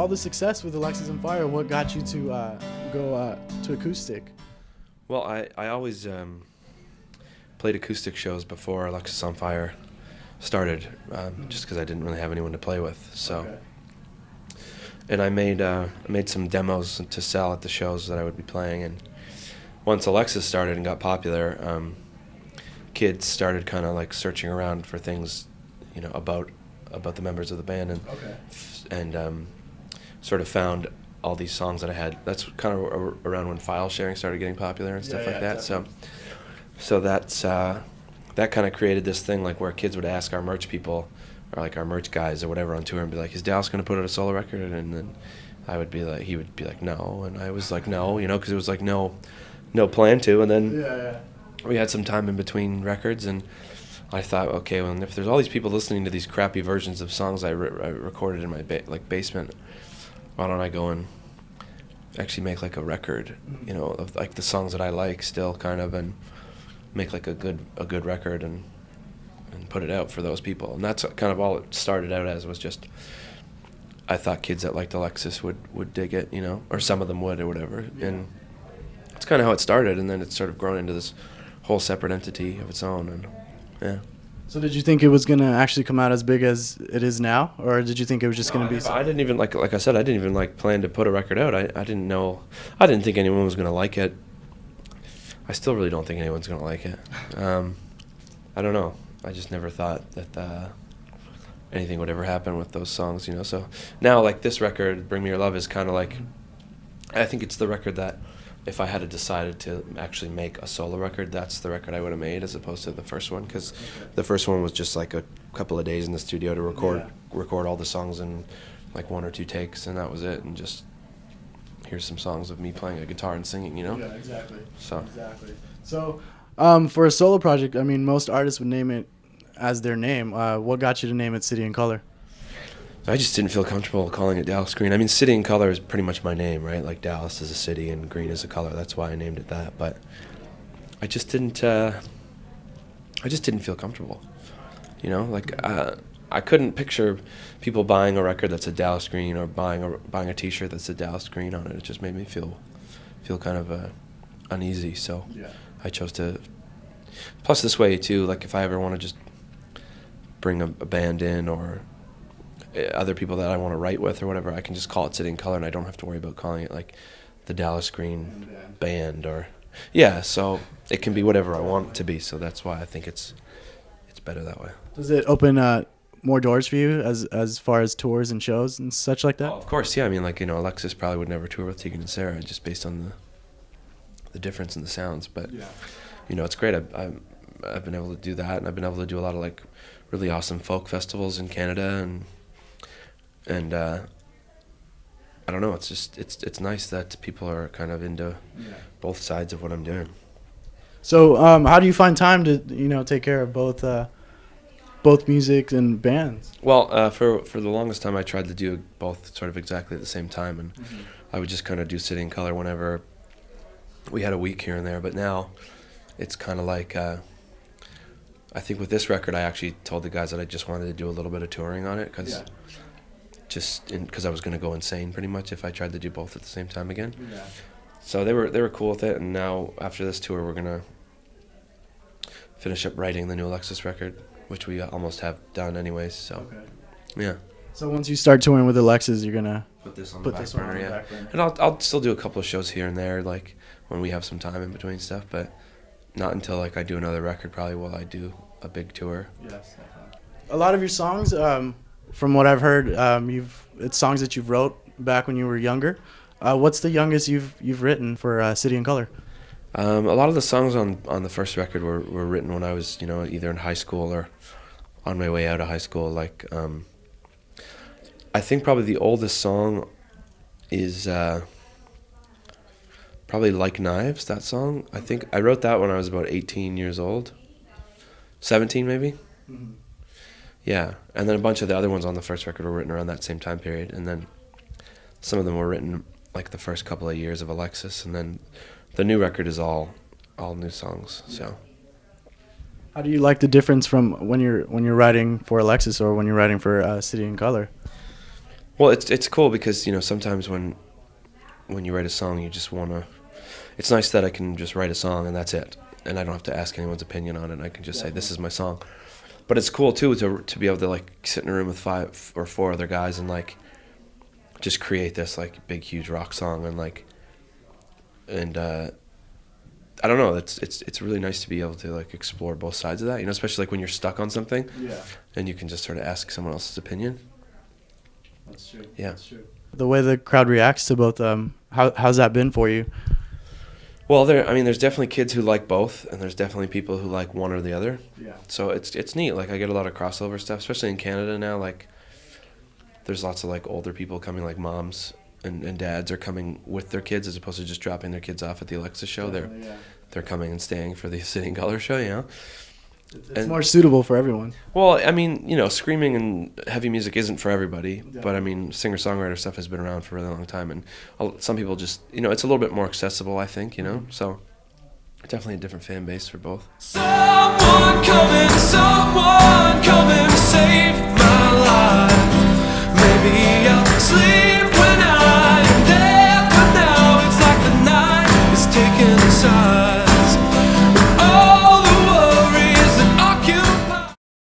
all the success with Alexis on Fire, what got you to go to acoustic? Well, I always played acoustic shows before Alexis on Fire started, just because I didn't really have anyone to play with. So, Okay. and I made some demos to sell at the shows that I would be playing. And once Alexis started and got popular, kids started kind of like searching around for things, about the members of the band, and sort of found all these songs that I had. That's kind of around when file sharing started getting popular and stuff like that. Definitely. So that's that kind of created this thing like where kids would ask our merch people or like our merch guys or whatever on tour and be like, "Is Dallas going to put out a solo record?" And then he would be like, "No," and I was like, "No," because it was like no plan to. And then we had some time in between records, and I thought, okay, well, if there's all these people listening to these crappy versions of songs I recorded in my basement, why don't I go and actually make like a record, of like the songs that I like still kind of, and make like a good record and put it out for those people. And that's kind of all it started out as, was just I thought kids that liked Alexis would dig it, or some of them would or whatever. Yeah. And it's kind of how it started, and then it's sort of grown into this whole separate entity of its own. And yeah. So did you think it was going to actually come out as big as it is now, or did you think it was just going to be I didn't even like I said, I didn't even plan to put a record out. I didn't know. I didn't think anyone was going to like it. I still really don't think anyone's going to like it. I don't know. I just never thought that anything would ever happen with those songs, So now, like this record, Bring Me Your Love, is kind of like, I think it's the record that if I had decided to actually make a solo record, that's the record I would have made as opposed to the first one, because the first one was just like a couple of days in the studio to record all the songs in like 1 or 2 takes, and that was it, and just here's some songs of me playing a guitar and singing, Yeah, exactly. Exactly. So, for a solo project, I mean, most artists would name it as their name. What got you to name it City&Colour? I just didn't feel comfortable calling it Dallas Green. I mean, City&Colour is pretty much my name, right? Like Dallas is a city and green is a color. That's why I named it that. But I just didn't. I just didn't feel comfortable. I couldn't picture people buying a record that's a Dallas Green or buying a T-shirt that's a Dallas Green on it. It just made me feel kind of uneasy. So I chose to. Plus, this way too. Like if I ever want to just bring a band in or other people that I want to write with or whatever, I can just call it City&Colour, and I don't have to worry about calling it like the Dallas Green Band or so it can be whatever I want it to be. So that's why I think it's better that way. Does it open more doors for you as far as tours and shows and such like that? Oh, of course, yeah. I mean, like, Alexis probably would never tour with Tegan and Sarah just based on the difference in the sounds, but it's great. I've been able to do that, and I've been able to do a lot of like really awesome folk festivals in Canada, and I don't know. It's just it's nice that people are kind of into both sides of what I'm doing. So how do you find time to take care of both music and bands? Well, for the longest time, I tried to do both sort of exactly at the same time, and I would just kind of do City&Colour whenever we had a week here and there. But now it's kind of like I think with this record, I actually told the guys that I just wanted to do a little bit of touring on it because. Because I was going to go insane pretty much if I tried to do both at the same time again. Yeah. So they were cool with it, and now after this tour, we're going to finish up writing the new Alexis record, which we almost have done anyways. So, yeah. So once you start touring with Alexis, you're going to put this on the back burner, And I'll still do a couple of shows here and there, like when we have some time in between stuff, but not until like I do another record probably will I do a big tour. Yes. A lot of your songs, from what I've heard, it's songs that you've wrote back when you were younger. What's the youngest you've written for City&Colour? A lot of the songs on the first record were written when I was either in high school or on my way out of high school. Like I think probably the oldest song is probably Like Knives. That song, I think I wrote that when I was about 18 years old, 17 maybe. Mm-hmm. Yeah, and then a bunch of the other ones on the first record were written around that same time period, and then some of them were written like the first couple of years of Alexis, and then the new record is all new songs. So, how do you like the difference from when you're writing for Alexis or when you're writing for City&Colour? Well, it's cool because, you know, sometimes when you write a song, you just want to. It's nice that I can just write a song and that's it, and I don't have to ask anyone's opinion on it. I can just say this is my song. But it's cool too to be able to like sit in a room with 5 or 4 other guys and like just create this like big huge rock song and I don't know. It's really nice to be able to like explore both sides of that. You know, especially like when you're stuck on something, and you can just sort of ask someone else's opinion. That's true. Yeah. That's true. The way the crowd reacts to both, how's that been for you? Well, there's definitely kids who like both, and there's definitely people who like one or the other. Yeah. So it's neat. Like I get a lot of crossover stuff, especially in Canada now. Like there's lots of like older people coming, like moms and dads are coming with their kids as opposed to just dropping their kids off at the Alexa show. They're coming and staying for the City&Colour show. You know. It's more suitable for everyone. Well, I mean, you know, screaming and heavy music isn't for everybody, but I mean, singer-songwriter stuff has been around for a really long time, and some people just, you know, it's a little bit more accessible, I think, you know, so definitely a different fan base for both. Someone come and save my life. Maybe I'll sleep.